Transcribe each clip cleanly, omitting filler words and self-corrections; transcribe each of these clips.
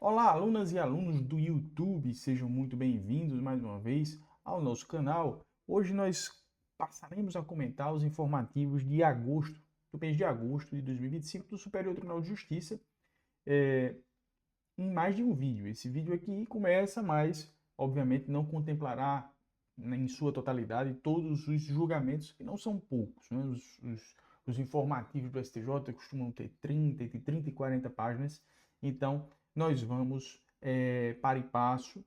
Olá, alunas e alunos do YouTube, sejam muito bem-vindos mais uma vez ao nosso canal. Hoje nós passaremos a comentar os informativos de agosto, do mês de agosto de 2025 do Superior Tribunal de Justiça, em mais de um vídeo. Esse vídeo aqui começa, mas obviamente não contemplará em sua totalidade todos os julgamentos, que não são poucos, né? Os informativos do STJ costumam ter 30, entre 30 e 40 páginas, então nós vamos, para e passo,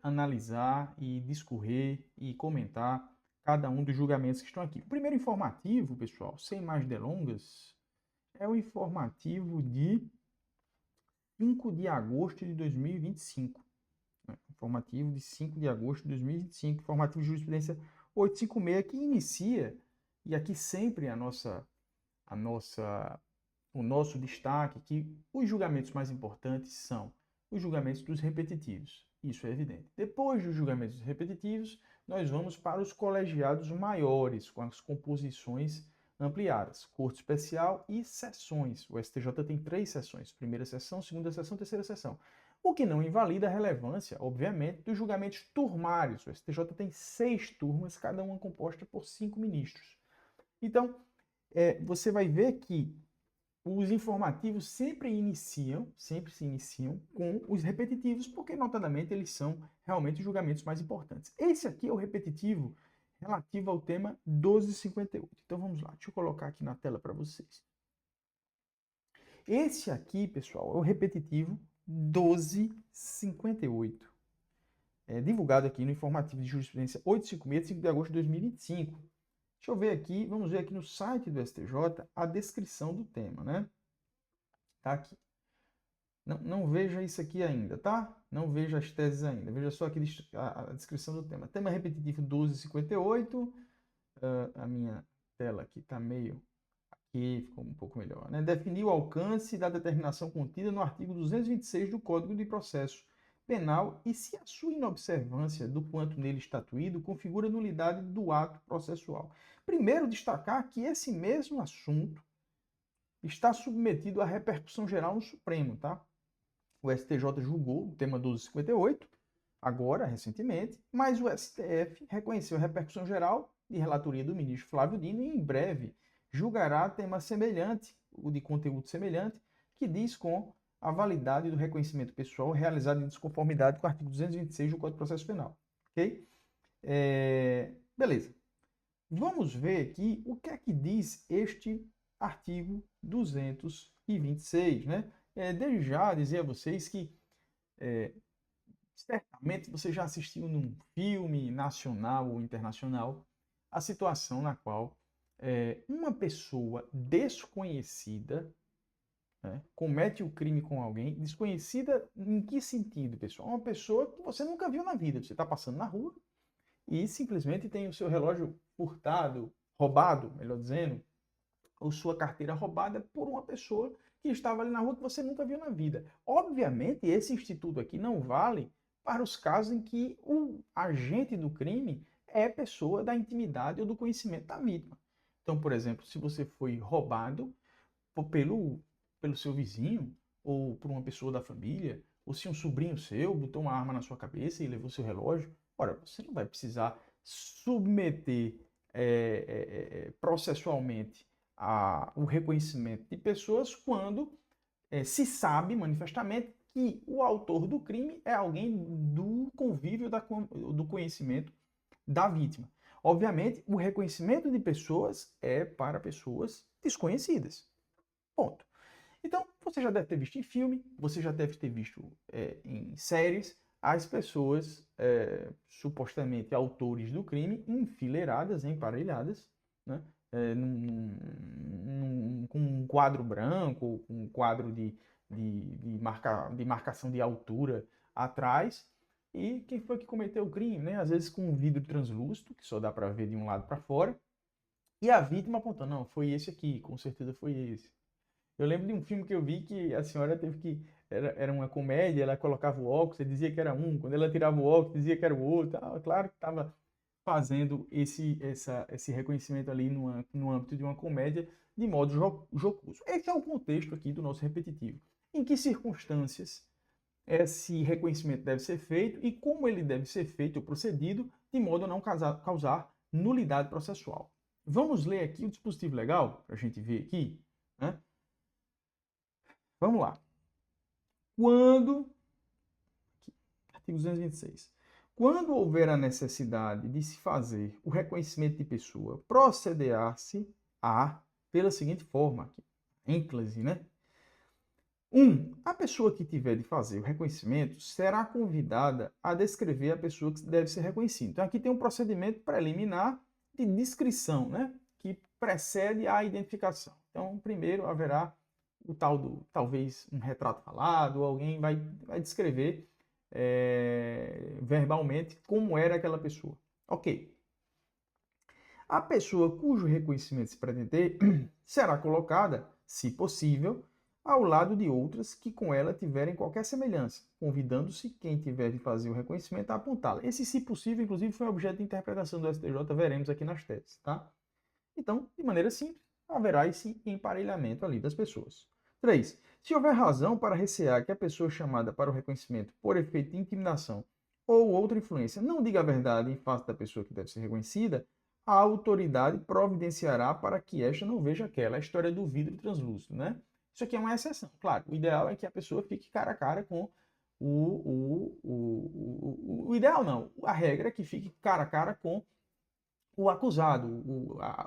analisar e discorrer e comentar cada um dos julgamentos que estão aqui. O primeiro informativo, pessoal, sem mais delongas, é o informativo de 5 de agosto de 2025. Né? Informativo de 5 de agosto de 2025, informativo de jurisprudência 856, que inicia, e aqui sempre a nossa, o nosso destaque, que os julgamentos mais importantes são os julgamentos dos repetitivos. Isso é evidente. Depois dos julgamentos repetitivos, nós vamos para os colegiados maiores, com as composições ampliadas, corte especial e sessões. O STJ tem 3 sessões: primeira sessão, segunda sessão, terceira sessão. O que não invalida a relevância, obviamente, dos julgamentos turmários. O STJ tem 6 turmas, cada uma composta por 5 ministros. Então, você vai ver que os informativos sempre se iniciam com os repetitivos, porque, notadamente, eles são realmente os julgamentos mais importantes. Esse aqui é o repetitivo relativo ao tema 1258. Então, vamos lá, deixa eu colocar aqui na tela para vocês. Esse aqui, pessoal, é o repetitivo 1258. Divulgado aqui no informativo de jurisprudência 856, de 5 de agosto de 2025. Deixa eu ver aqui, vamos ver aqui no site do STJ a descrição do tema, né? Tá aqui. Não veja isso aqui ainda, tá? Não veja as teses ainda. Veja só aqui a descrição do tema. Tema repetitivo 1258. A minha tela aqui está meio... Aqui ficou um pouco melhor, né? Definir o alcance da determinação contida no artigo 226 do Código de Processo Penal e se a sua inobservância do quanto nele estatuído configura nulidade do ato processual. Primeiro, destacar que esse mesmo assunto está submetido à repercussão geral no Supremo, tá? O STJ julgou o tema 1258, agora, recentemente, mas o STF reconheceu a repercussão geral de relatoria do ministro Flávio Dino e, em breve, julgará tema semelhante, o de conteúdo semelhante, que diz com a validade do reconhecimento pessoal realizado em desconformidade com o artigo 226 do Código de Processo Penal. Ok? Beleza. Vamos ver aqui o que é que diz este artigo 226, né? Desde já dizer a vocês que certamente você já assistiu num filme nacional ou internacional a situação na qual uma pessoa desconhecida, né, comete o crime com alguém. Desconhecida em que sentido, pessoal? Uma pessoa que você nunca viu na vida. Você está passando na rua e simplesmente tem o seu relógio furtado, roubado, melhor dizendo, ou sua carteira roubada por uma pessoa que estava ali na rua que você nunca viu na vida. Obviamente, esse instituto aqui não vale para os casos em que o agente do crime é pessoa da intimidade ou do conhecimento da vítima. Então, por exemplo, se você foi roubado pelo seu vizinho, ou por uma pessoa da família, ou se um sobrinho seu botou uma arma na sua cabeça e levou seu relógio, ora, você não vai precisar submeter processualmente o reconhecimento de pessoas quando se sabe manifestamente que o autor do crime é alguém do convívio, do conhecimento da vítima. Obviamente, o reconhecimento de pessoas é para pessoas desconhecidas. Ponto. Então, você já deve ter visto em filme, você já deve ter visto em séries, as pessoas supostamente autores do crime enfileiradas, emparelhadas, né? Com um quadro branco, com um quadro de marcação de altura atrás. E quem foi que cometeu o crime, né? Às vezes com um vidro translúcido, que só dá para ver de um lado para fora, e a vítima apontando, não, foi esse aqui, com certeza foi esse. Eu lembro de um filme que eu vi que a senhora teve que. Era uma comédia, ela colocava o óculos e dizia que era um. Quando ela tirava o óculos, dizia que era o outro. Claro que estava fazendo esse reconhecimento ali no âmbito de uma comédia de modo jocoso. Esse é o contexto aqui do nosso repetitivo. Em que circunstâncias esse reconhecimento deve ser feito e como ele deve ser feito ou procedido, de modo a não causar nulidade processual. Vamos ler aqui o dispositivo legal, para a gente ver aqui, né? Vamos lá. Artigo 226. Quando houver a necessidade de se fazer o reconhecimento de pessoa, proceder-se pela seguinte forma, aqui, ênclase, né? 1. A pessoa que tiver de fazer o reconhecimento será convidada a descrever a pessoa que deve ser reconhecida. Então, aqui tem um procedimento preliminar de descrição, né? Que precede a identificação. Então, primeiro haverá o tal do, talvez, um retrato falado, ou alguém vai descrever verbalmente como era aquela pessoa. Ok. A pessoa cujo reconhecimento se pretender será colocada, se possível, ao lado de outras que com ela tiverem qualquer semelhança, convidando-se quem tiver de fazer o reconhecimento a apontá-la. Esse, se possível, inclusive, foi objeto de interpretação do STJ, veremos aqui nas teses, tá? Então, de maneira simples, haverá esse emparelhamento ali das pessoas. 3. Se houver razão para recear que a pessoa chamada para o reconhecimento por efeito de intimidação ou outra influência não diga a verdade em face da pessoa que deve ser reconhecida, a autoridade providenciará para que esta não veja aquela. A história do vidro translúcido, né? Isso aqui é uma exceção. Claro, o ideal é que a pessoa fique cara a cara com o ideal não. A regra é que fique cara a cara com o acusado,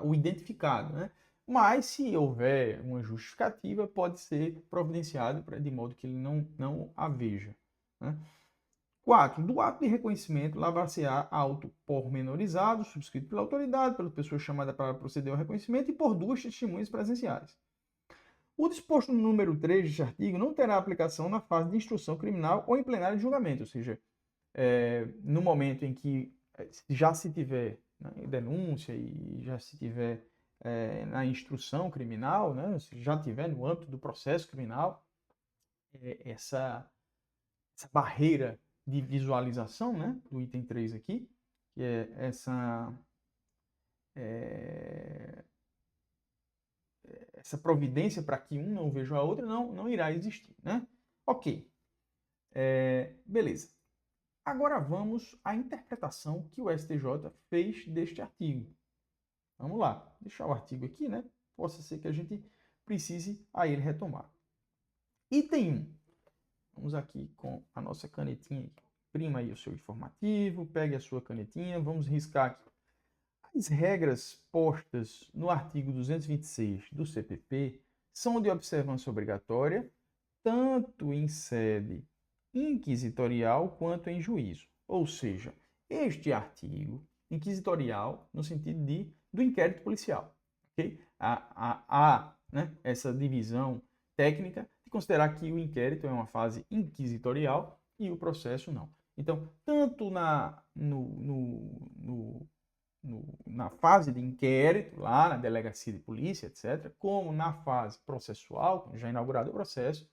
o identificado, né? Mas, se houver uma justificativa, pode ser providenciado de modo que ele não a veja, né? 4. Do ato de reconhecimento, lavrar-se-á auto pormenorizado, subscrito pela autoridade, pela pessoa chamada para proceder ao reconhecimento e por duas testemunhas presenciais. O disposto no número 3 deste artigo não terá aplicação na fase de instrução criminal ou em plenário de julgamento, ou seja, no momento em que já se tiver, né, denúncia e já se tiver na instrução criminal, né, se já tiver no âmbito do processo criminal, essa barreira de visualização, né, do item 3 aqui, que é essa providência para que um não veja a outra, não irá existir, né? Ok. Beleza. Agora vamos à interpretação que o STJ fez deste artigo. Vamos lá, deixar o artigo aqui, né? Possa ser que a gente precise a ele retomar. Item 1. Vamos aqui com a nossa canetinha. Imprima aí o seu informativo, pegue a sua canetinha, vamos riscar aqui. As regras postas no artigo 226 do CPP são de observância obrigatória, tanto em sede inquisitorial quanto em juízo. Ou seja, este artigo inquisitorial no sentido do inquérito policial. Okay? Há né, essa divisão técnica de considerar que o inquérito é uma fase inquisitorial e o processo não. Então, tanto na fase de inquérito, lá na delegacia de polícia, etc., como na fase processual, já inaugurado o processo,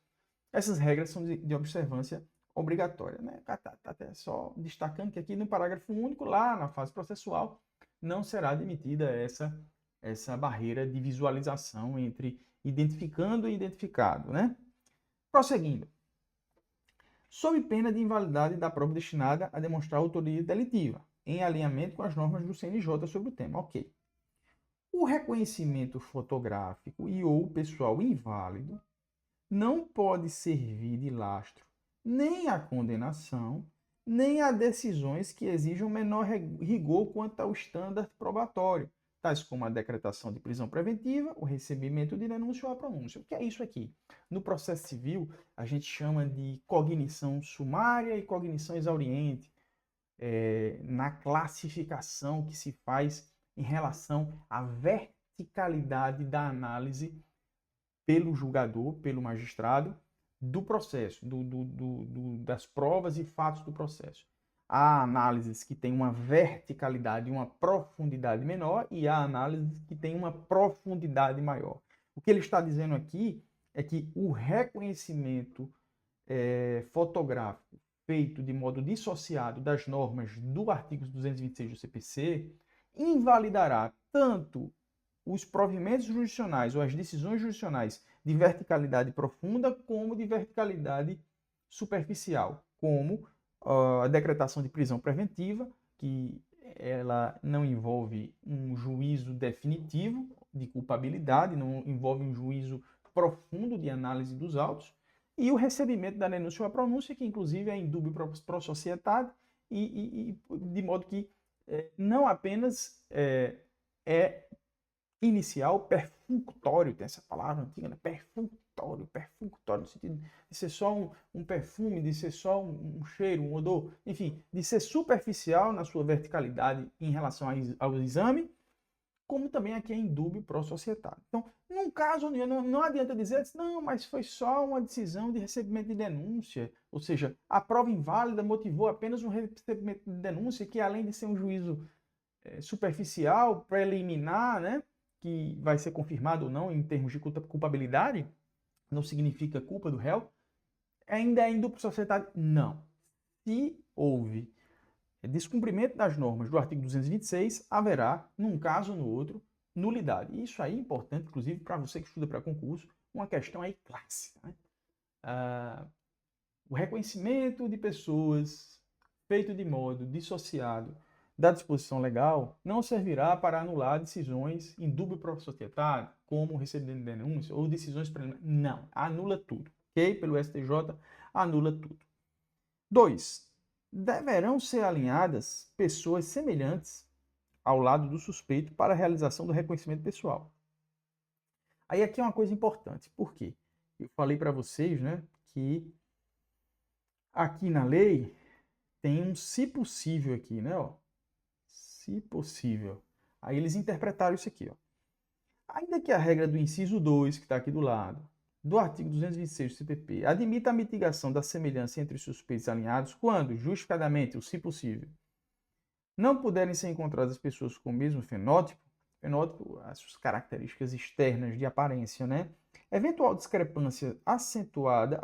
essas regras são de observância obrigatória. Né? Tá até só destacando que aqui no parágrafo único, lá na fase processual, não será admitida essa barreira de visualização entre identificando e identificado. Né? Prosseguindo. Sob pena de invalidade da prova destinada a demonstrar autoria delitiva, em alinhamento com as normas do CNJ sobre o tema. Ok. O reconhecimento fotográfico e ou pessoal inválido não pode servir de lastro nem à condenação, nem a decisões que exijam menor rigor quanto ao estándar probatório, tais como a decretação de prisão preventiva, o recebimento de denúncia ou a pronúncia. O que é isso aqui? No processo civil, a gente chama de cognição sumária e cognição exauriente, na classificação que se faz em relação à verticalidade da análise pelo julgador, pelo magistrado, do processo, das provas e fatos do processo. Há análises que têm uma verticalidade e uma profundidade menor e há análises que têm uma profundidade maior. O que ele está dizendo aqui é que o reconhecimento fotográfico feito de modo dissociado das normas do artigo 226 do CPC invalidará tanto os provimentos jurisdicionais ou as decisões jurisdicionais de verticalidade profunda como de verticalidade superficial, como a decretação de prisão preventiva, que ela não envolve um juízo definitivo de culpabilidade, não envolve um juízo profundo de análise dos autos, e o recebimento da denúncia ou a pronúncia, que inclusive é indúbio pro societate, e de modo que não apenas é inicial, perfunctório, tem essa palavra antiga, né? Perfunctório, no sentido de ser só um perfume, de ser só um cheiro, um odor, enfim, de ser superficial na sua verticalidade em relação ao exame, como também aqui é indúbio pro societate. Então, num caso, não adianta dizer, não, mas foi só uma decisão de recebimento de denúncia, ou seja, a prova inválida motivou apenas um recebimento de denúncia, que além de ser um juízo superficial, preliminar, né, que vai ser confirmado ou não em termos de culpabilidade, não significa culpa do réu, ainda é indúbio pro societate? Não. Se houve descumprimento das normas do artigo 226, haverá, num caso ou no outro, nulidade. Isso aí é importante, inclusive, para você que estuda para concurso, uma questão aí clássica. Né? O reconhecimento de pessoas feito de modo dissociado da disposição legal não servirá para anular decisões indúbio pro societate, como recebimento de denúncia ou decisões preliminares. Não, anula tudo. Ok? Pelo STJ, anula tudo. 2. Deverão ser alinhadas pessoas semelhantes ao lado do suspeito para a realização do reconhecimento pessoal. Aí aqui é uma coisa importante. Por quê? Eu falei para vocês, né, que aqui na lei tem um se possível aqui, né, ó. Se possível. Aí eles interpretaram isso aqui, ó. Ainda que a regra do inciso 2, que está aqui do lado, do artigo 226 do CPP, admita a mitigação da semelhança entre os suspeitos alinhados quando, justificadamente, ou se possível, não puderem ser encontradas pessoas com o mesmo fenótipo, as suas características externas de aparência, né? Eventual discrepância acentuada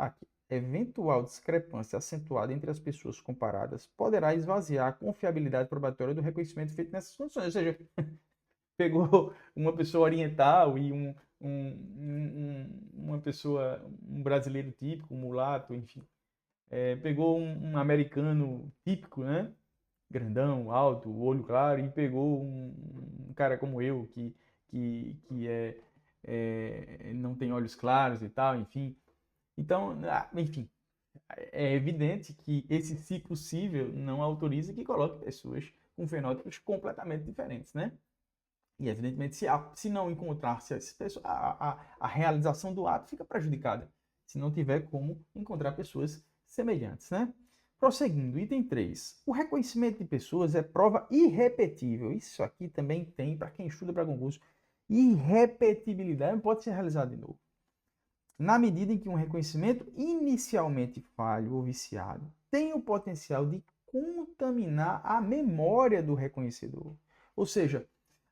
entre as pessoas comparadas poderá esvaziar a confiabilidade probatória do reconhecimento feito nessas condições. Ou seja, pegou uma pessoa oriental e uma pessoa, um brasileiro típico, um mulato, enfim. Pegou um americano típico, né? Grandão, alto, olho claro, e pegou um cara como eu, que não tem olhos claros e tal, enfim. Então, enfim, é evidente que esse se possível não autoriza que coloque pessoas com fenótipos completamente diferentes, né? E, evidentemente, se não encontrar-se a realização do ato fica prejudicada, se não tiver como encontrar pessoas semelhantes, né? Prosseguindo, item 3. O reconhecimento de pessoas é prova irrepetível. Isso aqui também tem, para quem estuda para concurso, irrepetibilidade, não pode ser realizado de novo. Na medida em que um reconhecimento inicialmente falho ou viciado tem o potencial de contaminar a memória do reconhecedor. Ou seja,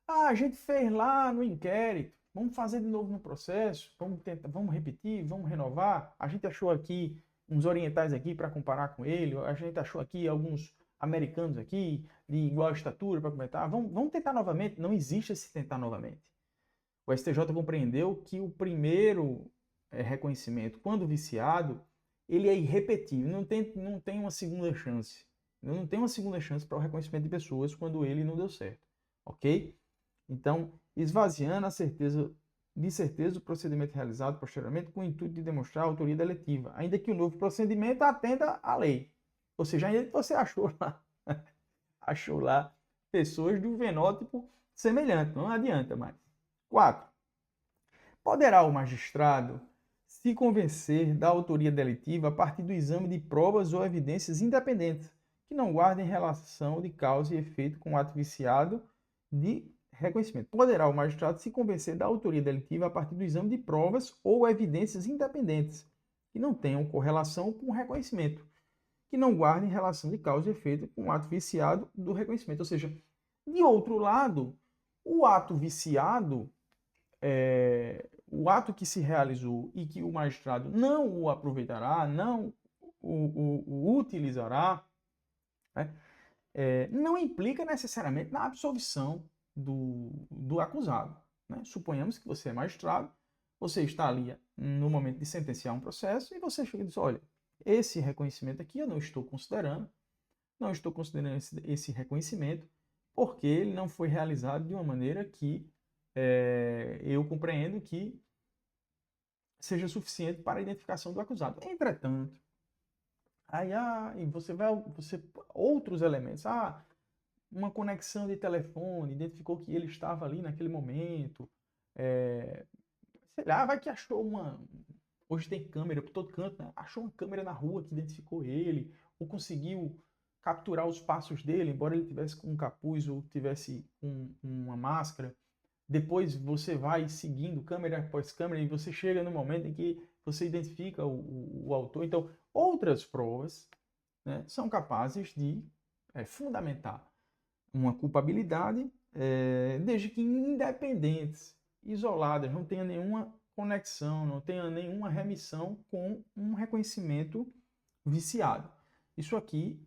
a gente fez lá no inquérito, vamos fazer de novo no processo, vamos tentar, vamos repetir, vamos renovar. A gente achou aqui uns orientais aqui para comparar com ele, a gente achou aqui alguns americanos aqui de igual estatura para comentar. Vamos tentar novamente. Não existe esse tentar novamente. O STJ compreendeu que o primeiro reconhecimento, quando viciado, ele é irrepetível, não tem uma segunda chance. Não tem uma segunda chance para o reconhecimento de pessoas quando ele não deu certo. Ok? Então, esvaziando a certeza do procedimento realizado posteriormente com o intuito de demonstrar a autoria deletiva, ainda que o novo procedimento atenda à lei. Ou seja, ainda que você achou lá pessoas de um fenótipo semelhante, não adianta mais. 4. Poderá o magistrado se convencer da autoria deletiva a partir do exame de provas ou evidências independentes, que não guardem relação de causa e efeito com o ato viciado de reconhecimento. Poderá o magistrado se convencer da autoria deletiva a partir do exame de provas ou evidências independentes, que não tenham correlação com o reconhecimento, que não guardem relação de causa e efeito com o ato viciado do reconhecimento. Ou seja, de outro lado, o ato viciado, o ato que se realizou e que o magistrado não o aproveitará, não o utilizará, né, não implica necessariamente na absolvição do acusado. Né? Suponhamos que você é magistrado, você está ali no momento de sentenciar um processo e você chega e diz, olha, Esse reconhecimento aqui eu não estou considerando esse reconhecimento, porque ele não foi realizado de uma maneira que eu compreendo que seja suficiente para a identificação do acusado. Entretanto, e outros elementos, uma conexão de telefone, identificou que ele estava ali naquele momento, sei lá, vai que achou hoje tem câmera por todo canto, né? Achou uma câmera na rua que identificou ele, ou conseguiu capturar os passos dele, embora ele tivesse com um capuz ou tivesse uma máscara. Depois você vai seguindo câmera após câmera e você chega no momento em que você identifica o autor. Então, outras provas, né, são capazes de fundamentar uma culpabilidade, desde que independentes, isoladas, não tenha nenhuma conexão, não tenha nenhuma remissão com um reconhecimento viciado. Isso aqui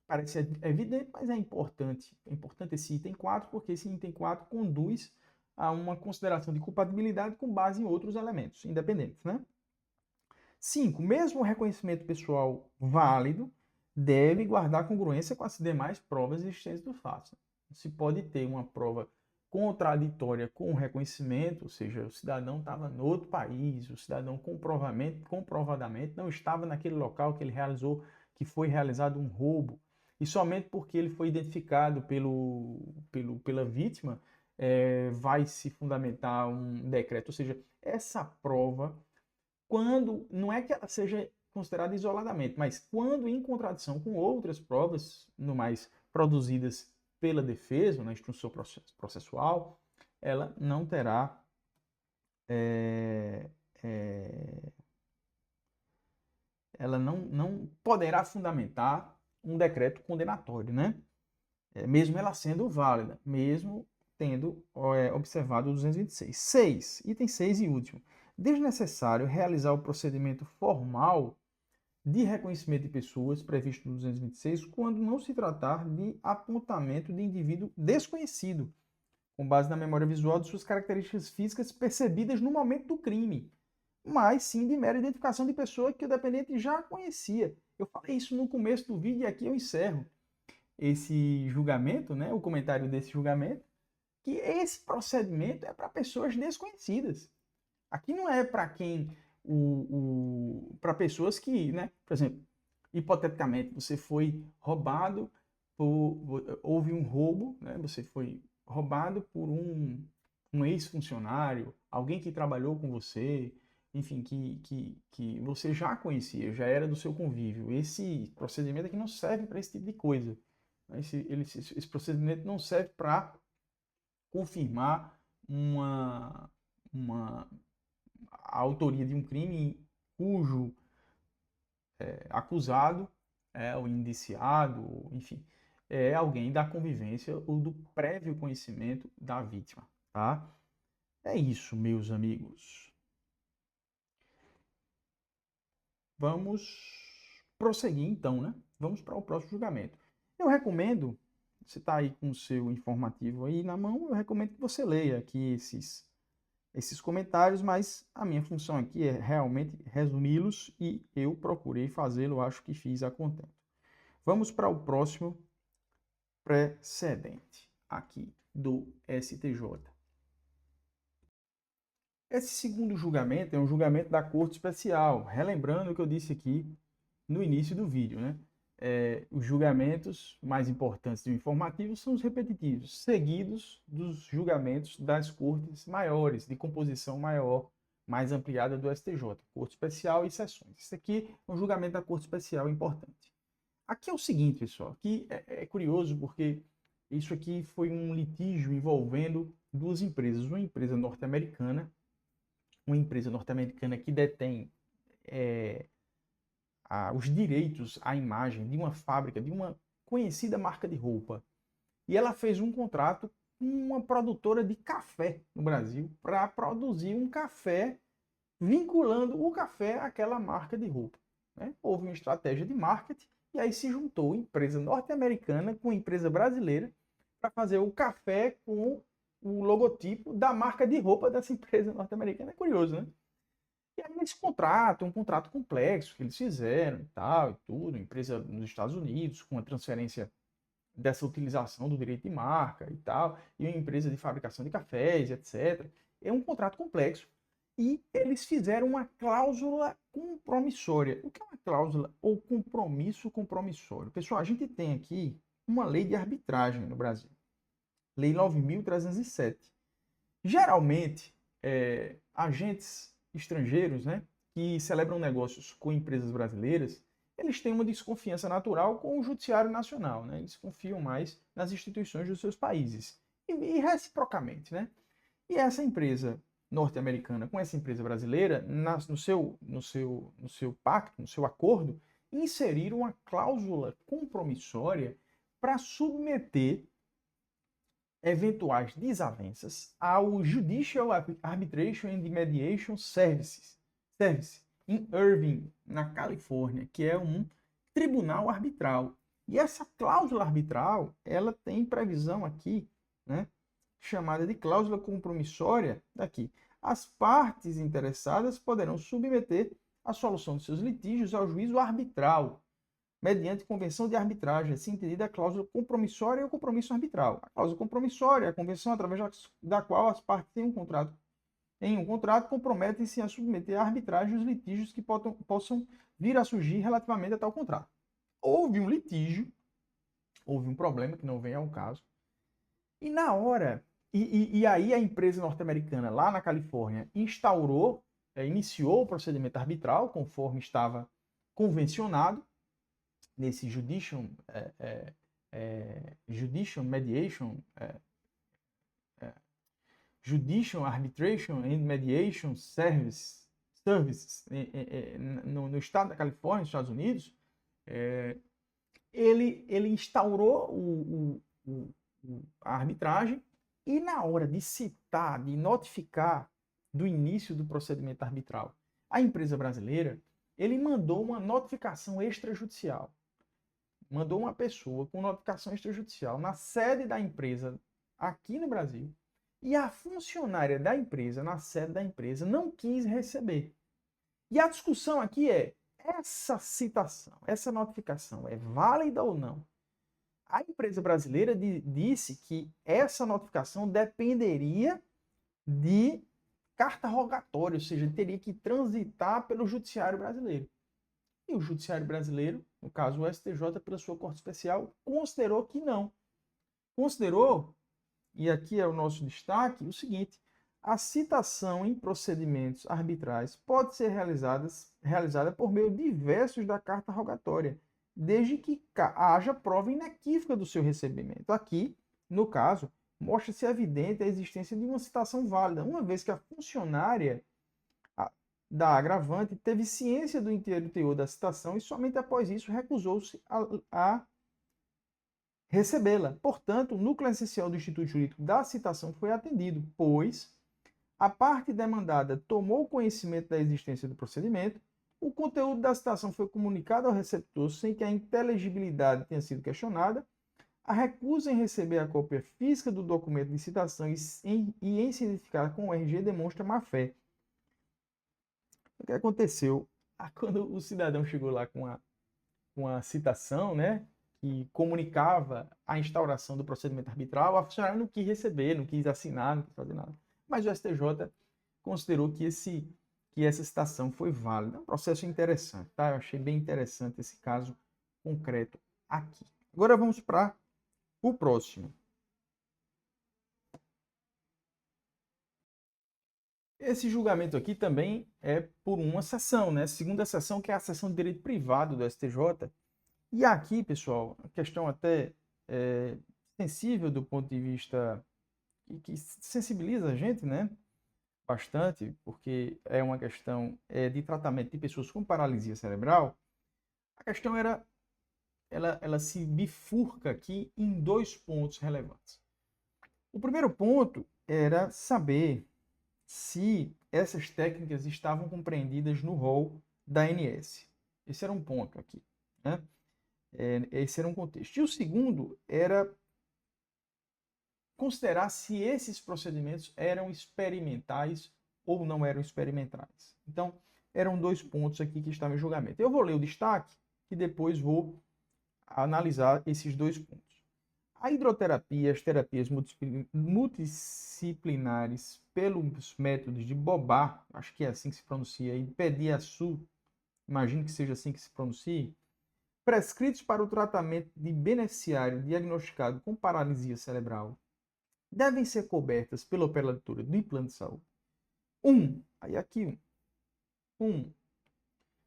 parece evidente, mas é importante. É importante esse item 4, porque esse item 4 conduz a uma consideração de culpabilidade com base em outros elementos independentes, né? 5. Mesmo o reconhecimento pessoal válido deve guardar congruência com as demais provas existentes do fato. Se pode ter uma prova contraditória com o reconhecimento, ou seja, o cidadão estava em outro país, o cidadão comprovadamente não estava naquele local que ele realizou, que foi realizado um roubo, e somente porque ele foi identificado pela vítima, vai se fundamentar um decreto. Ou seja, essa prova, quando não é que ela seja considerada isoladamente, mas quando em contradição com outras provas, no mais produzidas pela defesa, na instrução processual, ela não terá ela não poderá fundamentar um decreto condenatório, né? Mesmo ela sendo válida, mesmo tendo observado o 226. 6. Item 6 e último. Desnecessário realizar o procedimento formal de reconhecimento de pessoas previsto no 226 quando não se tratar de apontamento de indivíduo desconhecido, com base na memória visual de suas características físicas percebidas no momento do crime, mas sim de mera identificação de pessoa que o dependente já conhecia. Eu falei isso no começo do vídeo e aqui eu encerro esse julgamento, né, o comentário desse julgamento, que esse procedimento é para pessoas desconhecidas. Aqui não é para quem para pessoas que, né, por exemplo, hipoteticamente você foi roubado houve um roubo, né, você foi roubado por um ex-funcionário, alguém que trabalhou com você, enfim, que você já conhecia, já era do seu convívio. Esse procedimento aqui não serve para esse tipo de coisa. Esse procedimento não serve para confirmar a autoria de um crime cujo acusado, o indiciado, enfim, é alguém da convivência ou do prévio conhecimento da vítima, tá? É isso, meus amigos. Vamos prosseguir então, né? Vamos para o próximo julgamento. Eu recomendo, você está aí com o seu informativo aí na mão, eu recomendo que você leia aqui esses comentários, mas a minha função aqui é realmente resumi-los e eu procurei fazê-lo, acho que fiz a contento. Vamos para o próximo precedente aqui do STJ. Esse segundo julgamento é um julgamento da Corte Especial, relembrando o que eu disse aqui no início do vídeo, né? Os julgamentos mais importantes do informativo são os repetitivos, seguidos dos julgamentos das cortes maiores, de composição maior, mais ampliada do STJ, Corte Especial e sessões. Isso aqui é um julgamento da Corte Especial importante. Aqui é o seguinte, pessoal, aqui é curioso porque isso aqui foi um litígio envolvendo duas empresas, uma empresa norte-americana que detém os direitos à imagem de uma fábrica, de uma conhecida marca de roupa. E ela fez um contrato com uma produtora de café no Brasil para produzir um café vinculando o café àquela marca de roupa, né? Houve uma estratégia de marketing e aí se juntou empresa norte-americana com empresa brasileira para fazer o café com o logotipo da marca de roupa dessa empresa norte-americana. É curioso, né? E aí esse contrato, um contrato complexo que eles fizeram e tal, e tudo, empresa nos Estados Unidos, com a transferência dessa utilização do direito de marca e tal, e uma empresa de fabricação de cafés, etc. É um contrato complexo. E eles fizeram uma cláusula compromissória. O que é uma cláusula ou compromisso compromissório? Pessoal, a gente tem aqui uma lei de arbitragem no Brasil. Lei 9.307. Geralmente, agentes estrangeiros, né, que celebram negócios com empresas brasileiras, eles têm uma desconfiança natural com o judiciário nacional, né? Eles confiam mais nas instituições dos seus países. E reciprocamente, né? E essa empresa norte-americana com essa empresa brasileira, no seu pacto, no seu acordo, inseriram uma cláusula compromissória para submeter eventuais desavenças ao Judicial Arbitration and Mediation Service, em Irving, na Califórnia, que é um tribunal arbitral. E essa cláusula arbitral, ela tem previsão aqui, né, chamada de cláusula compromissória, daqui. As partes interessadas poderão submeter a solução de seus litígios ao juízo arbitral, mediante convenção de arbitragem, assim entendida a cláusula compromissória e o compromisso arbitral. A cláusula compromissória é a convenção através da qual as partes em um contrato comprometem-se a submeter à arbitragem os litígios que possam vir a surgir relativamente a tal contrato. Houve um litígio, houve um problema que não vem ao caso, e na hora, e aí a empresa norte-americana lá na Califórnia iniciou o procedimento arbitral, conforme estava convencionado, nesse Judicial Mediation, Judicial Arbitration and Mediation Services no estado da Califórnia, nos Estados Unidos, ele instaurou a arbitragem e na hora de citar, de notificar do início do procedimento arbitral a empresa brasileira, ele mandou uma notificação extrajudicial. Mandou uma pessoa com notificação extrajudicial na sede da empresa aqui no Brasil e a funcionária da empresa, na sede da empresa, não quis receber. E a discussão aqui é, essa citação, essa notificação é válida ou não? A empresa brasileira disse que essa notificação dependeria de carta rogatória, ou seja, teria que transitar pelo judiciário brasileiro. E o judiciário brasileiro, no caso o STJ, pela sua Corte Especial, considerou que não. Considerou, e aqui é o nosso destaque, o seguinte: a citação em procedimentos arbitrais pode ser realizada por meio diversos da carta rogatória, desde que haja prova inequívoca do seu recebimento. Aqui, no caso, mostra-se evidente a existência de uma citação válida, uma vez que a funcionária da agravante teve ciência do inteiro teor da citação e somente após isso recusou-se a recebê-la. Portanto, o núcleo essencial do Instituto Jurídico da citação foi atendido, pois a parte demandada tomou conhecimento da existência do procedimento, o conteúdo da citação foi comunicado ao receptor sem que a inteligibilidade tenha sido questionada, a recusa em receber a cópia física do documento de citação e em se identificar com o RG demonstra má-fé. O que aconteceu? Quando o cidadão chegou lá com a citação, né, que comunicava a instauração do procedimento arbitral, a funcionária não quis receber, não quis assinar, não quis fazer nada. Mas o STJ considerou que essa citação foi válida. É um processo interessante, tá? Eu achei bem interessante esse caso concreto aqui. Agora vamos para o próximo. Esse julgamento aqui também é por uma sessão, né? Segunda sessão, que é a sessão de direito privado do STJ. E aqui, pessoal, a questão até sensível do ponto de vista que sensibiliza a gente, né? Bastante, porque é uma questão de tratamento de pessoas com paralisia cerebral. A questão ela se bifurca aqui em dois pontos relevantes. O primeiro ponto era saber se essas técnicas estavam compreendidas no rol da ANS. Esse era um ponto aqui, né? Esse era um contexto. E o segundo era considerar se esses procedimentos eram experimentais ou não eram experimentais. Então, eram 2 pontos aqui que estavam em julgamento. Eu vou ler o destaque e depois vou analisar esses 2 pontos. A hidroterapia, as terapias multidisciplinares pelos métodos de Bobá, acho que é assim que se pronuncia, e Pediaçu, imagino que seja assim que se pronuncie, prescritos para o tratamento de beneficiário diagnosticado com paralisia cerebral, devem ser cobertas pela operadora do plano de saúde. Aí aqui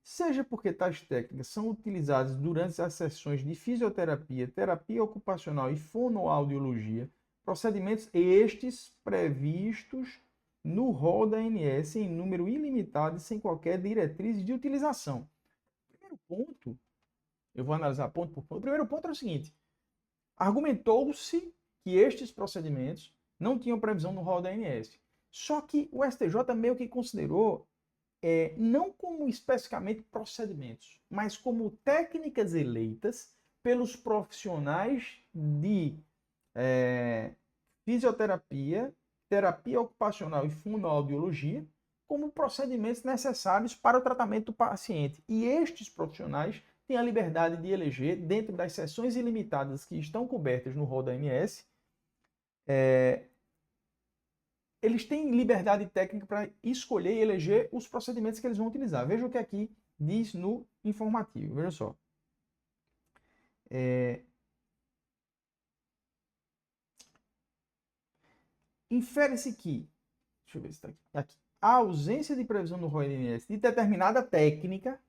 seja porque tais técnicas são utilizadas durante as sessões de fisioterapia, terapia ocupacional e fonoaudiologia, procedimentos estes previstos no rol da ANS em número ilimitado e sem qualquer diretriz de utilização. Primeiro ponto, eu vou analisar ponto por ponto. O primeiro ponto é o seguinte: argumentou-se que estes procedimentos não tinham previsão no rol da ANS. Só que o STJ meio que considerou não como especificamente procedimentos, mas como técnicas eleitas pelos profissionais de fisioterapia, terapia ocupacional e fonoaudiologia, como procedimentos necessários para o tratamento do paciente. E estes profissionais têm a liberdade de eleger, dentro das sessões ilimitadas que estão cobertas no rol da ANS, eles têm liberdade técnica para escolher e eleger os procedimentos que eles vão utilizar. Veja o que aqui diz no informativo. Veja só. Infere-se que, deixa eu ver se está aqui, a ausência de previsão no ROI-NS de determinada técnica,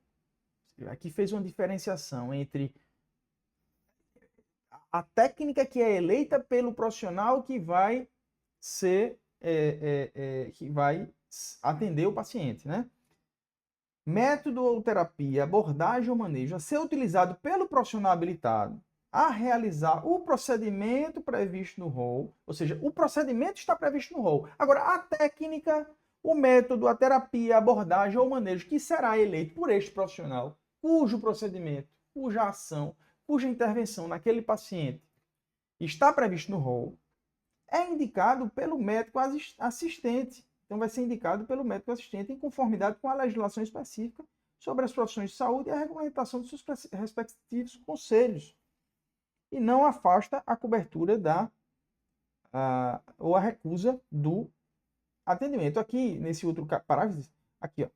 aqui fez uma diferenciação entre a técnica que é eleita pelo profissional que vai ser que vai atender o paciente, né? Método ou terapia, abordagem ou manejo a ser utilizado pelo profissional habilitado a realizar o procedimento previsto no rol, ou seja, o procedimento está previsto no rol. Agora, a técnica, o método, a terapia, a abordagem ou manejo que será eleito por este profissional, cujo procedimento, cuja ação, cuja intervenção naquele paciente está previsto no rol, é indicado pelo médico assistente. Então, vai ser indicado pelo médico assistente em conformidade com a legislação específica sobre as profissões de saúde e a regulamentação dos seus respectivos conselhos. E não afasta a cobertura ou a recusa do atendimento. Aqui, nesse outro parágrafo, aqui, ó.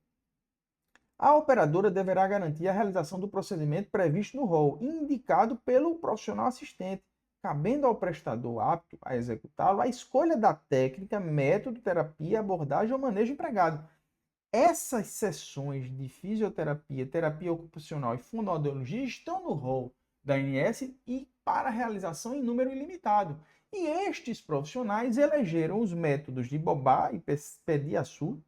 A operadora deverá garantir a realização do procedimento previsto no rol, indicado pelo profissional assistente, cabendo ao prestador apto a executá-lo a escolha da técnica, método, terapia, abordagem ou manejo empregado. Essas sessões de fisioterapia, terapia ocupacional e fonoaudiologia estão no rol da ANS e para realização em número ilimitado. E estes profissionais elegeram os métodos de Bobá e Pediaçu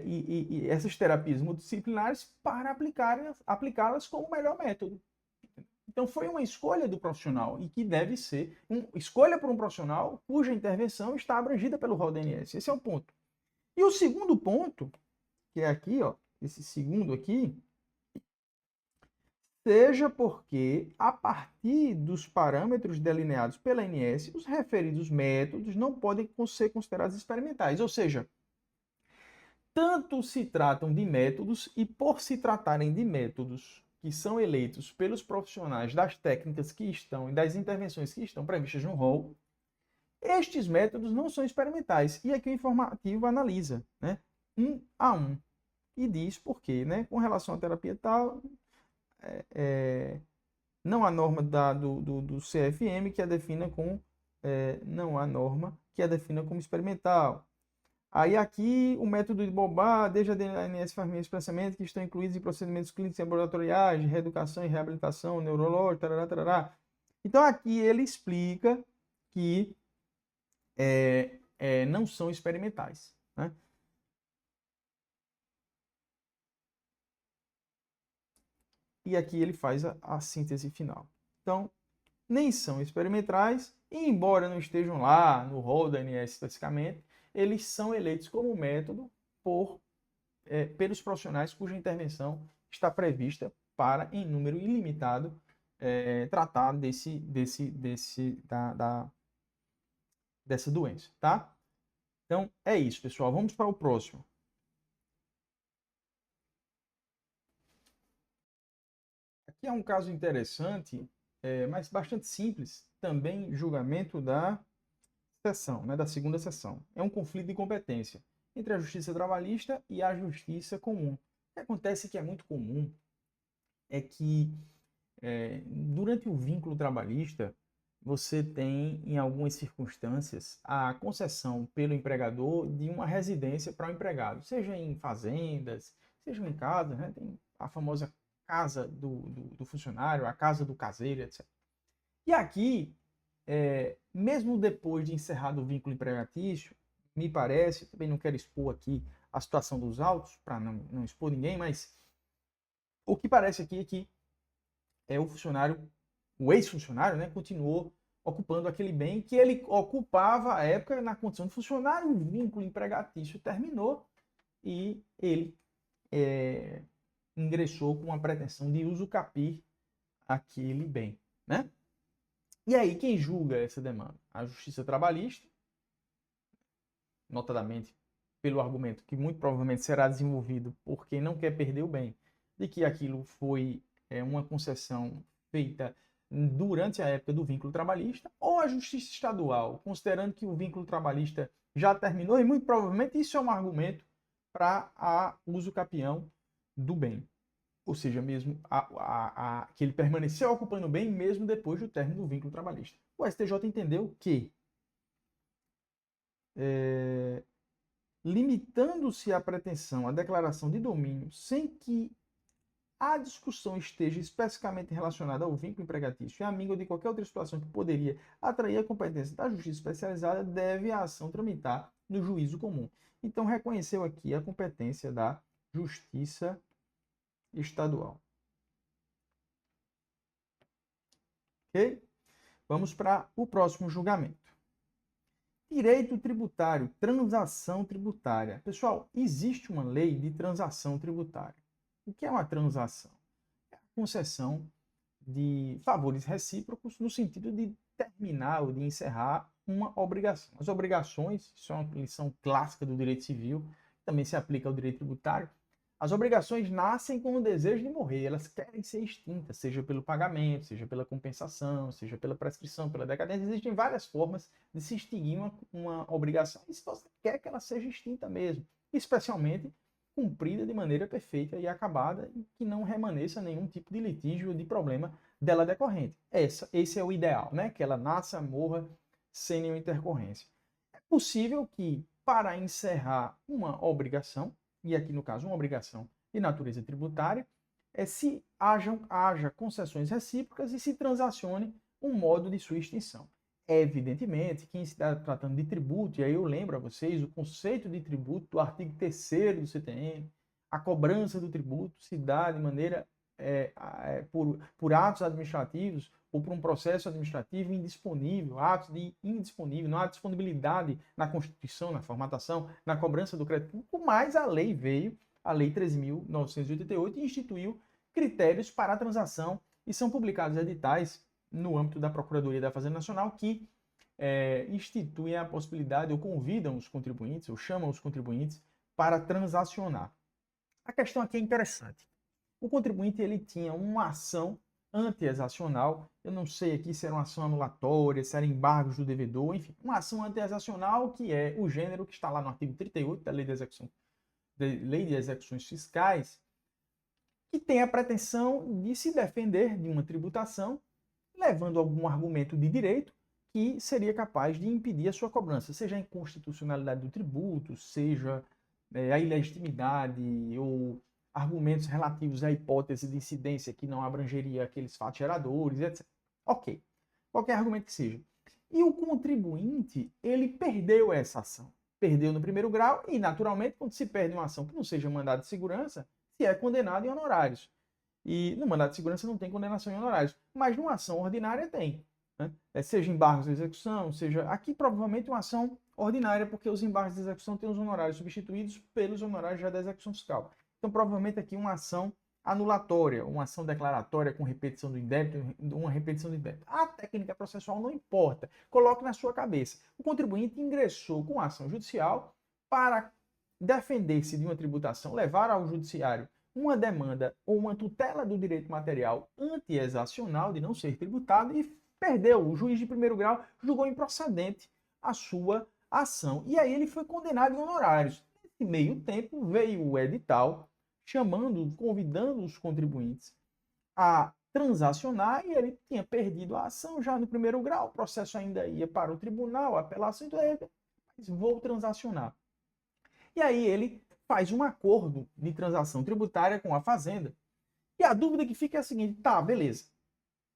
e essas terapias multidisciplinares para aplicá-las como o melhor método. Então, foi uma escolha do profissional e que deve ser escolha por um profissional cuja intervenção está abrangida pelo rol da ANS. Esse é um ponto. E o segundo ponto, que é aqui, ó, esse segundo aqui, seja porque, a partir dos parâmetros delineados pela ANS, os referidos métodos não podem ser considerados experimentais. Ou seja, tanto se tratam de métodos e, por se tratarem de métodos que são eleitos pelos profissionais das técnicas que estão e das intervenções que estão previstas no rol, estes métodos não são experimentais. E aqui o informativo analisa, né, 1 a 1 e diz por quê, né? Com relação à terapia tal, não há norma do CFM que a defina como não há norma que a defina como experimental. Aí aqui o método de Bobá, desde a ANS faz expressamente que estão incluídos em procedimentos clínicos e laboratoriais, de reeducação e reabilitação, neurológica, tarará, tarará. Então aqui ele explica que não são experimentais, né? E aqui ele faz a síntese final. Então, nem são experimentais, e embora não estejam lá no rol da ANS especificamente, eles são eleitos como método pelos profissionais cuja intervenção está prevista para, em número ilimitado, tratar dessa doença, tá? Então, é isso, pessoal. Vamos para o próximo. Aqui é um caso interessante, mas bastante simples. Também julgamento da sessão, né, da segunda sessão. É um conflito de competência entre a justiça trabalhista e a justiça comum. O que acontece que é muito comum é que durante o vínculo trabalhista, você tem, em algumas circunstâncias, a concessão pelo empregador de uma residência para o empregado, seja em fazendas, seja em casa, né? Tem a famosa casa do funcionário, a casa do caseiro, etc. E aqui, mesmo depois de encerrado o vínculo empregatício, me parece, também não quero expor aqui a situação dos autos, para não expor ninguém, mas o que parece aqui é que o funcionário, o ex-funcionário, né, continuou ocupando aquele bem que ele ocupava à época na condição de funcionário, o vínculo empregatício terminou e ele ingressou com a pretensão de usucapir aquele bem, né? E aí, quem julga essa demanda? A Justiça Trabalhista, notadamente pelo argumento que muito provavelmente será desenvolvido por quem não quer perder o bem, de que aquilo foi uma concessão feita durante a época do vínculo trabalhista, ou a Justiça Estadual, considerando que o vínculo trabalhista já terminou, e muito provavelmente isso é um argumento para a uso capião do bem. Ou seja, mesmo que ele permaneceu ocupando o bem mesmo depois do término do vínculo trabalhista. O STJ entendeu que, limitando-se a pretensão à declaração de domínio sem que a discussão esteja especificamente relacionada ao vínculo empregatício e à míngua de qualquer outra situação que poderia atrair a competência da justiça especializada, deve a ação tramitar no juízo comum. Então, reconheceu aqui a competência da justiça estadual. Ok? Vamos para o próximo julgamento. Direito tributário, transação tributária. Pessoal, existe uma lei de transação tributária. O que é uma transação? É a concessão de favores recíprocos no sentido de terminar ou de encerrar uma obrigação. As obrigações, isso é uma lição clássica do direito civil, também se aplica ao direito tributário. As obrigações nascem com o desejo de morrer, elas querem ser extintas, seja pelo pagamento, seja pela compensação, seja pela prescrição, pela decadência. Existem várias formas de se extinguir uma obrigação, e se você quer que ela seja extinta mesmo, especialmente cumprida de maneira perfeita e acabada, e que não remaneça nenhum tipo de litígio ou de problema dela decorrente. Esse é o ideal, né? Que ela nasça, morra sem nenhuma intercorrência. É possível que, para encerrar uma obrigação, e aqui no caso uma obrigação de natureza tributária, se haja concessões recíprocas e se transacione um modo de sua extinção. Evidentemente que em se tratando de tributo, e aí eu lembro a vocês o conceito de tributo do artigo 3º do CTN, a cobrança do tributo se dá de maneira por atos administrativos ou por um processo administrativo indisponível, atos de indisponível, não há disponibilidade na Constituição, na formatação, na cobrança do crédito público, mas a lei veio, a Lei 13.988, e instituiu critérios para a transação e são publicados editais no âmbito da Procuradoria da Fazenda Nacional que instituem a possibilidade ou convidam os contribuintes ou chamam os contribuintes para transacionar. A questão aqui é interessante. O contribuinte ele tinha uma ação anti-exacional, eu não sei aqui se era uma ação anulatória, se era embargos do devedor, enfim, uma ação anti-exacional que é o gênero que está lá no artigo 38 da Lei de Execuções Fiscais, que tem a pretensão de se defender de uma tributação, levando algum argumento de direito que seria capaz de impedir a sua cobrança, seja a inconstitucionalidade do tributo, seja a ilegitimidade ou argumentos relativos à hipótese de incidência que não abrangeria aqueles fatos geradores, etc. Ok, qualquer argumento que seja. E o contribuinte, ele perdeu essa ação. Perdeu no primeiro grau e, naturalmente, quando se perde uma ação que não seja mandado de segurança, se é condenado em honorários. E no mandado de segurança não tem condenação em honorários, mas numa ação ordinária tem. Né? Seja embargos de execução, seja... Aqui, provavelmente, uma ação ordinária, porque os embargos de execução têm os honorários substituídos pelos honorários já da execução fiscal. Então, provavelmente aqui uma ação anulatória, uma ação declaratória com repetição do débito, uma repetição de débito. A técnica processual não importa. Coloque na sua cabeça. O contribuinte ingressou com a ação judicial para defender-se de uma tributação, levar ao judiciário uma demanda ou uma tutela do direito material anti-exacional de não ser tributado e perdeu. O juiz de primeiro grau julgou improcedente a sua ação. E aí ele foi condenado em honorários. Nesse meio tempo veio o edital chamando, convidando os contribuintes a transacionar e ele tinha perdido a ação já no primeiro grau, o processo ainda ia para o tribunal, a apelação, então ele disse, vou transacionar. E aí ele faz um acordo de transação tributária com a Fazenda. E a dúvida que fica é a seguinte, tá, beleza.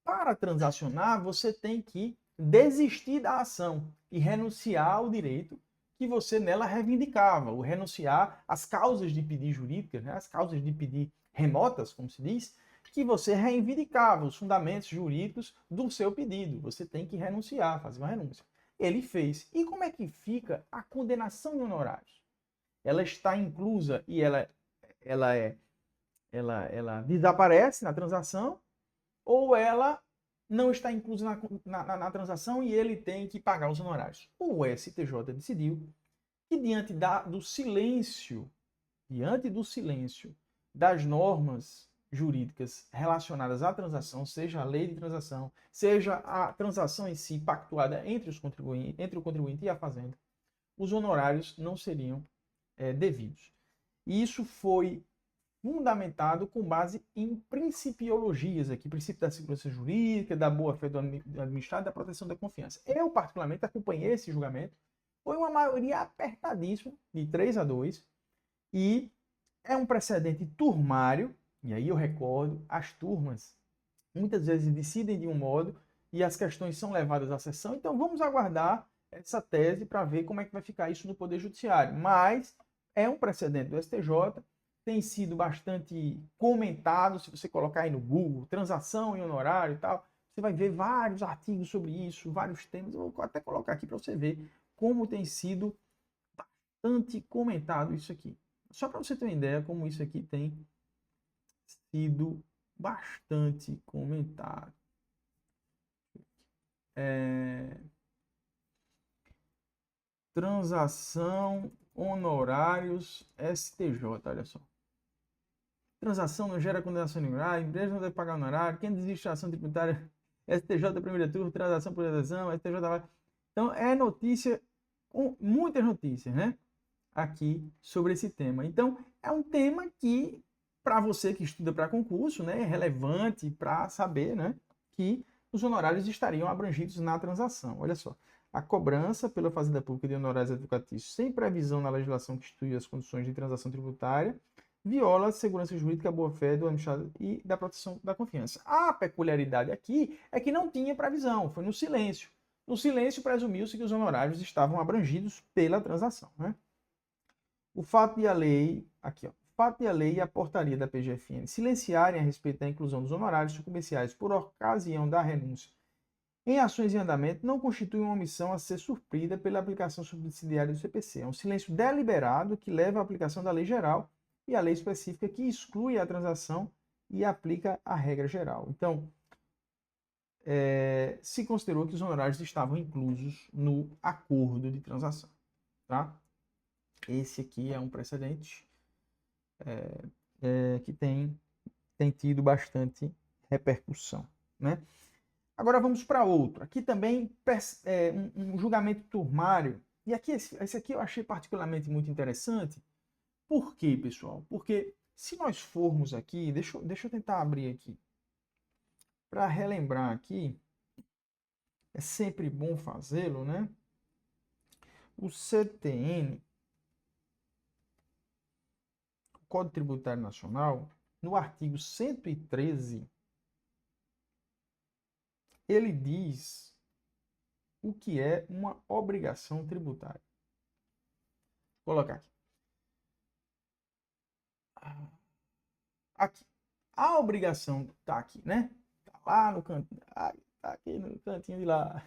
Para transacionar, você tem que desistir da ação e renunciar ao direito que você nela reivindicava, ou renunciar às causas de pedir jurídicas, né, as causas de pedir remotas, como se diz, que você reivindicava, os fundamentos jurídicos do seu pedido. Você tem que renunciar, fazer uma renúncia. Ele fez. E como é que fica a condenação em honorários? Ela está inclusa e ela desaparece na transação, ou ela não está inclusa na transação e ele tem que pagar os honorários. O STJ decidiu que diante do silêncio das normas jurídicas relacionadas à transação, seja a lei de transação, seja a transação em si pactuada entre o contribuinte e a Fazenda, os honorários não seriam devidos. E isso foi fundamentado com base em principiologias aqui, princípio da segurança jurídica, da boa-fé do administrado, da proteção da confiança. Eu, particularmente, acompanhei esse julgamento. Foi uma maioria apertadíssima, de 3-2, e é um precedente turmário, e aí eu recordo, as turmas muitas vezes decidem de um modo e as questões são levadas à sessão, então vamos aguardar essa tese para ver como é que vai ficar isso no Poder Judiciário. Mas é um precedente do STJ, tem sido bastante comentado, se você colocar aí no Google, transação em honorário e tal, você vai ver vários artigos sobre isso, vários temas, eu vou até colocar aqui para você ver como tem sido bastante comentado isso aqui. Só para você ter uma ideia como isso aqui tem sido bastante comentado. Transação, honorários, STJ, olha só. Transação não gera condenação em honorário, empresa não deve pagar honorário, quem desiste da ação tributária, STJ primeira turma, transação por adesão, STJ vai. Então é notícia, muitas notícias, né? Aqui sobre esse tema. Então é um tema que, para você que estuda para concurso, né, é relevante para saber, né, que os honorários estariam abrangidos na transação. Olha só. A cobrança pela Fazenda Pública de honorários educativos sem previsão na legislação que institui as condições de transação tributária viola a segurança jurídica, a boa-fé do administrado e da proteção da confiança. A peculiaridade aqui é que não tinha previsão, foi no silêncio. No silêncio presumiu-se que os honorários estavam abrangidos pela transação, né? O fato de a lei, aqui ó, o fato de a lei e a portaria da PGFN silenciarem a respeito da inclusão dos honorários sucumbenciais por ocasião da renúncia em ações em andamento não constitui uma omissão a ser suprida pela aplicação subsidiária do CPC. É um silêncio deliberado que leva à aplicação da lei geral e à lei específica que exclui a transação e aplica a regra geral. Então, se considerou que os honorários estavam inclusos no acordo de transação. Tá? Esse aqui é um precedente que tem tido bastante repercussão, né? Agora vamos para outro. Aqui também um julgamento turmário. E aqui esse aqui eu achei particularmente muito interessante. Por quê, pessoal? Porque se nós formos aqui, deixa eu tentar abrir aqui. Para relembrar aqui, é sempre bom fazê-lo, né? O CTN, o Código Tributário Nacional, no artigo 113, ele diz o que é uma obrigação tributária. Vou colocar aqui. Aqui. A obrigação está aqui, né? Está lá no canto. Está aqui no cantinho de lá.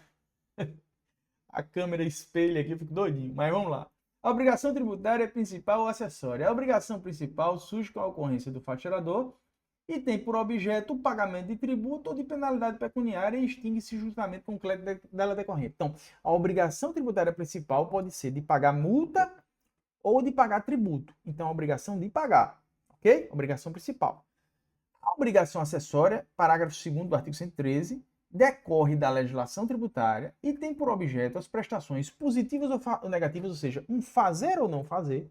A câmera espelha aqui, eu fico doidinho. Mas vamos lá. A obrigação tributária é principal ou acessória. A obrigação principal surge com a ocorrência do faturador e tem por objeto o pagamento de tributo ou de penalidade pecuniária e extingue-se justamente com o crédito dela decorrente. Então, a obrigação tributária principal pode ser de pagar multa ou de pagar tributo. Então, a obrigação de pagar, ok? Obrigação principal. A obrigação acessória, parágrafo 2º do artigo 113, decorre da legislação tributária e tem por objeto as prestações positivas ou negativas, ou seja, um fazer ou não fazer,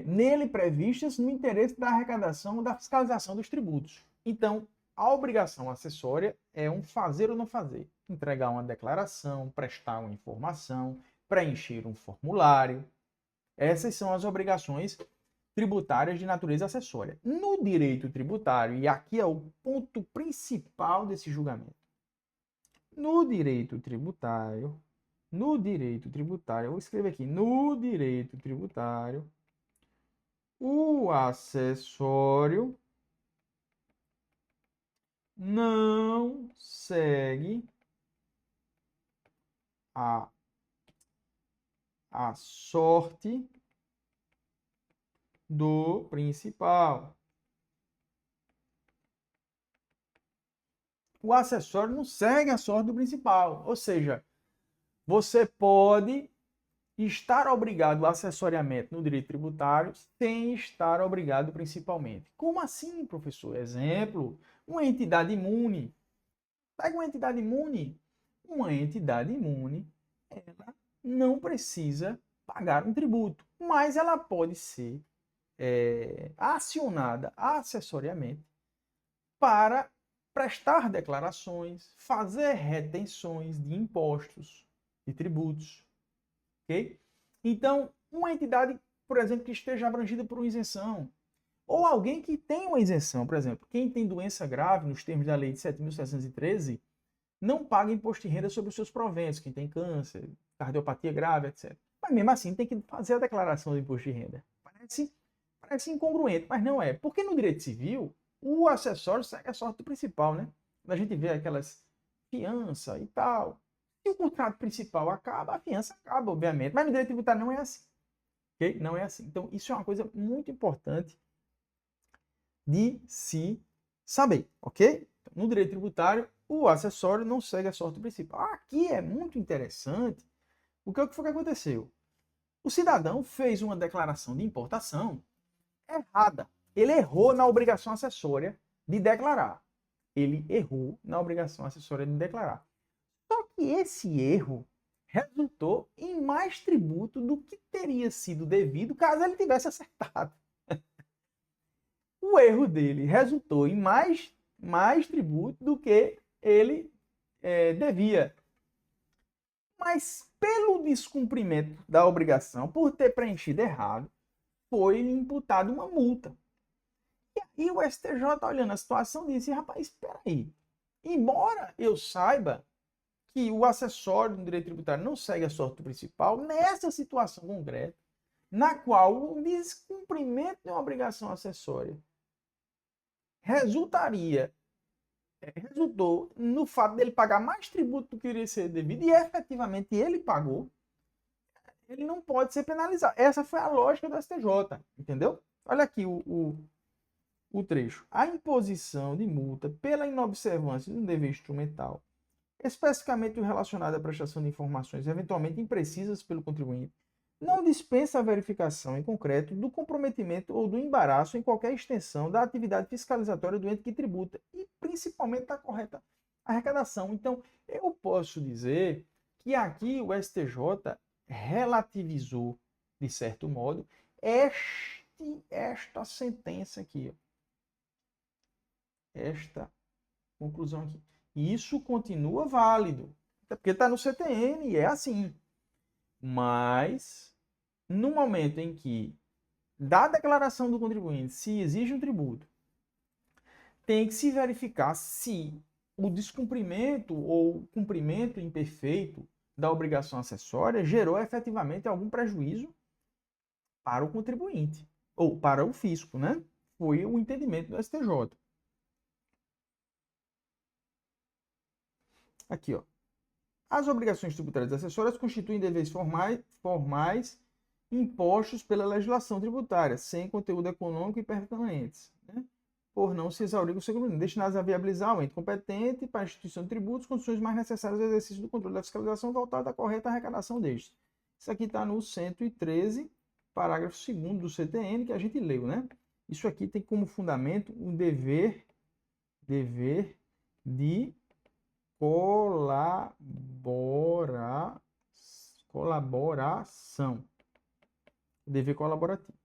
nele previstas no interesse da arrecadação ou da fiscalização dos tributos. Então, a obrigação acessória é um fazer ou não fazer. Entregar uma declaração, prestar uma informação, preencher um formulário. Essas são as obrigações tributárias de natureza acessória. No direito tributário, e aqui é o ponto principal desse julgamento, no direito tributário, eu vou escrever aqui, no direito tributário, o acessório não segue a sorte do principal. O acessório não segue a sorte do principal. Ou seja, você pode estar obrigado acessoriamente no direito tributário sem estar obrigado principalmente. Como assim, professor? Exemplo, uma entidade imune. Pega uma entidade imune. Uma entidade imune, ela não precisa pagar um tributo, mas ela pode ser acionada acessoriamente para prestar declarações, fazer retenções de impostos, de tributos, ok? Então, uma entidade, por exemplo, que esteja abrangida por uma isenção, ou alguém que tem uma isenção, por exemplo, quem tem doença grave, nos termos da lei de 7.713, não paga imposto de renda sobre os seus proventos, quem tem câncer, cardiopatia grave, etc. Mas mesmo assim tem que fazer a declaração do imposto de renda. Parece incongruente, mas não é. Porque no direito civil, o acessório segue a sorte do principal, né? Quando a gente vê aquelas fiança e tal, se o contrato principal acaba, a fiança acaba, obviamente. Mas no direito tributário não é assim. Okay? Não é assim. Então, isso é uma coisa muito importante de se saber, ok? No direito tributário, o acessório não segue a sorte do principal. Aqui é muito interessante. O que foi que aconteceu? O cidadão fez uma declaração de importação errada. Ele errou na obrigação acessória de declarar. Ele errou na obrigação acessória de declarar. Só que esse erro resultou em mais tributo do que teria sido devido caso ele tivesse acertado. O erro dele resultou em mais tributo do que ele devia. Mas pelo descumprimento da obrigação, por ter preenchido errado, foi imputado uma multa. E aí o STJ, olhando a situação, disse, rapaz, espera aí. Embora eu saiba que o acessório do direito tributário não segue a sorte do principal, nessa situação concreta, na qual o descumprimento de uma obrigação acessória resultou no fato dele pagar mais tributo do que iria ser devido, e efetivamente ele pagou, ele não pode ser penalizado. Essa foi a lógica do STJ, entendeu? Olha aqui o trecho. A imposição de multa pela inobservância de um dever instrumental, especificamente o relacionado à prestação de informações eventualmente imprecisas pelo contribuinte, não dispensa a verificação em concreto do comprometimento ou do embaraço em qualquer extensão da atividade fiscalizatória do ente que tributa e principalmente da correta arrecadação. Então, eu posso dizer que aqui o STJ relativizou, de certo modo, esta sentença aqui. Esta conclusão aqui. E isso continua válido, porque está no CTN e é assim. Mas, no momento em que, da declaração do contribuinte, se exige um tributo, tem que se verificar se o descumprimento ou cumprimento imperfeito da obrigação acessória gerou efetivamente algum prejuízo para o contribuinte, ou para o fisco, né? Foi o entendimento do STJ. Aqui, ó. As obrigações tributárias acessórias constituem deveres formais impostos pela legislação tributária, sem conteúdo econômico e permanentes, né? Por não se exaurir o seu compromisso, destinados a viabilizar o ente competente para a instituição de tributos, condições mais necessárias ao exercício do controle da fiscalização voltada à correta arrecadação destes. Isso aqui está no 113, parágrafo 2º do CTN, que a gente leu, né? Isso aqui tem como fundamento um dever de colaboração. Dever colaborativo.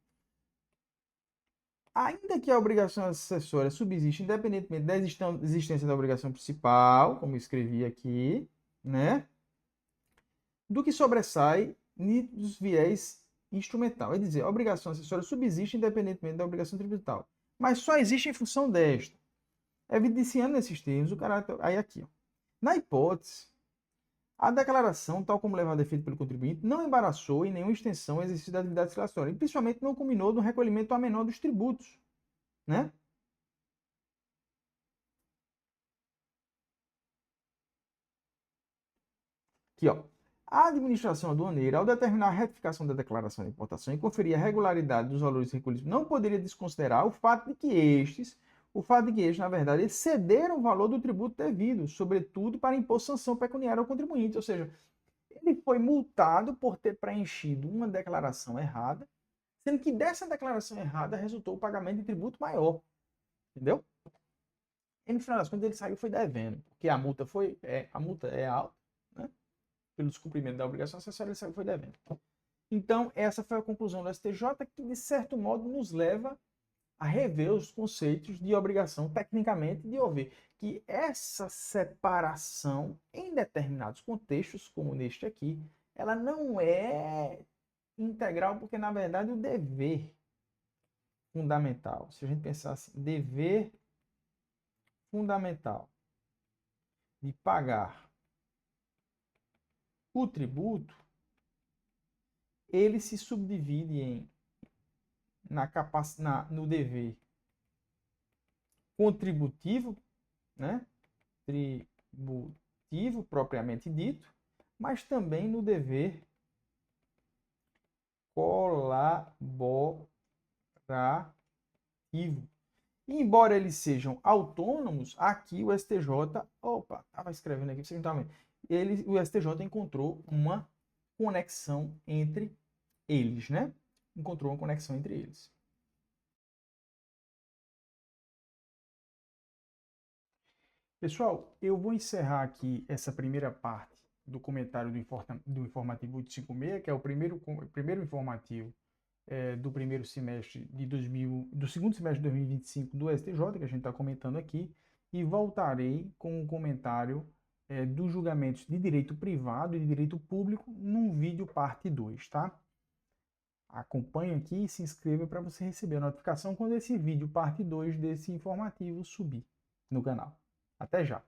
Ainda que a obrigação acessória subsista independentemente da existência da obrigação principal, como eu escrevi aqui, né? Do que sobressai dos viés instrumental. É dizer, a obrigação acessória subsiste independentemente da obrigação tributal, mas só existe em função desta. Evidenciando nesses termos o caráter... Aí aqui, ó. Na hipótese, a declaração, tal como levada a efeito pelo contribuinte, não embaraçou em nenhuma extensão o exercício da atividade declaratória, e principalmente não culminou no recolhimento a menor dos tributos, né? Aqui, ó. A administração aduaneira, ao determinar a retificação da declaração de importação e conferir a regularidade dos valores recolhidos, não poderia desconsiderar o fato de que estes, na verdade, excederam o valor do tributo devido, sobretudo para impor sanção pecuniária ao contribuinte. Ou seja, ele foi multado por ter preenchido uma declaração errada, sendo que dessa declaração errada resultou o pagamento de tributo maior. Entendeu? E no final das contas ele saiu foi devendo, porque a multa é alta, né? Pelo descumprimento da obrigação acessória, ele saiu foi devendo. Então, essa foi a conclusão do STJ, que de certo modo nos leva a rever os conceitos de obrigação tecnicamente, de ouvir que essa separação em determinados contextos, como neste aqui, ela não é integral, porque na verdade o dever fundamental, se a gente pensar assim, dever fundamental de pagar o tributo, ele se subdivide no dever contributivo, né? Tributivo propriamente dito, mas também no dever colaborativo. E embora eles sejam autônomos, aqui o STJ, estava escrevendo aqui, você não estava vendo, o STJ encontrou uma conexão entre eles, né? Encontrou uma conexão entre eles. Pessoal, eu vou encerrar aqui essa primeira parte do comentário do informativo 856, que é o primeiro informativo do primeiro semestre do segundo semestre de 2025 do STJ, que a gente está comentando aqui, e voltarei com um comentário dos julgamentos de direito privado e de direito público num vídeo parte 2, tá? Acompanhe aqui e se inscreva para você receber a notificação quando esse vídeo parte 2 desse informativo subir no canal. Até já!